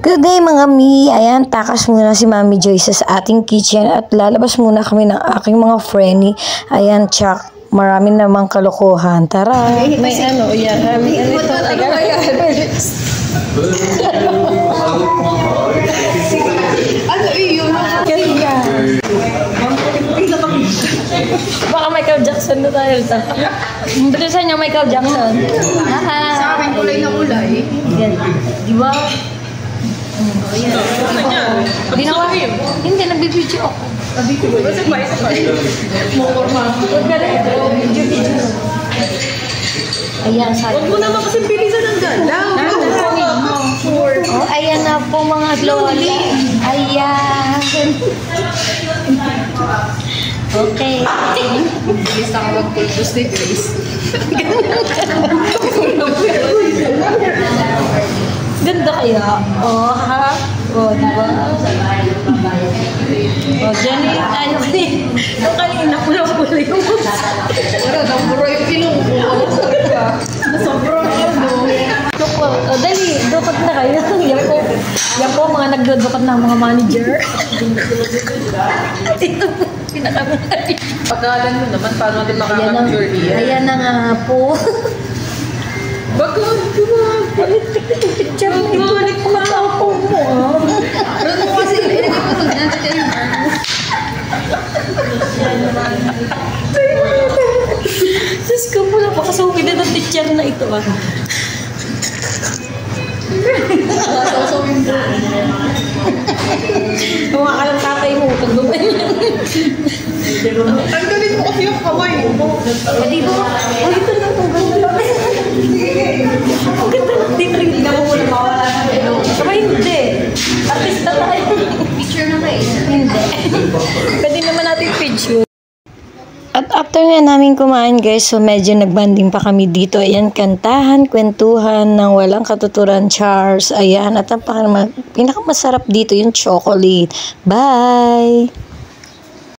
Good day mga mi! Ayan, takas muna si Mami Joyce sa ating kitchen at lalabas muna kami ng aking mga frenny. Ayan, tsak, marami namang kalokohan. Tara! May ano, yan. May ano ito. Ano yun? Kaya. Baka Michael Jackson na tayo. Bilisan niya Michael Jackson. Sa akin kulay na kulay. Yan. Di ba? Hindi, nagbibidyo ako. Isa pa. Huwag ka rin. Video. Ayan, sabi. Huwag mo naman kasi bilisan ng galaw. Oh, ayan na po mga lola. Ayan. Okay. Bilis na ka mag-pulpos ni Grace. Ganda kaya? Oh, ha? Oh, diba? Oh, dyan eh, tayo din. Yung kanina, pulang-pula yung Wala, naburo yung ilong ko. Sobrang ano. Oh, dali, dukot na kayo. Yan po, mga nagdudukot ng mga manager. Ito po, pinakamahali. Pagkalan mo naman, paano natin makaka-cure iyan? Ayan na nga po. Bakit? Picture mo ito. Balik ko makaupo mo. Pero mo kasi ilagay ko ito. Nandiyan kayo yung arm. Diyos ko, mula pa kasawin na ng teacher na ito. Nakasawsaw yung buo. Huwag ka lang tatay mo. Pagbaban yan. Ang galit mo kasi yung kaway mo. Di ba? Ay, ito na ito. Ganda lang. Ang ganda lang. Hindi na mo muna mawala na ito. Saka hindi. Artista tayo. Picture na kayo. Hindi. Pwede naman natin picture. At after nga namin kumain guys, so medyo nagbanding pa kami dito. Ayan, kantahan, kwentuhan ng walang katuturan, Charles. Ayan, at ang pinakamasarap dito yung chocolate. Bye!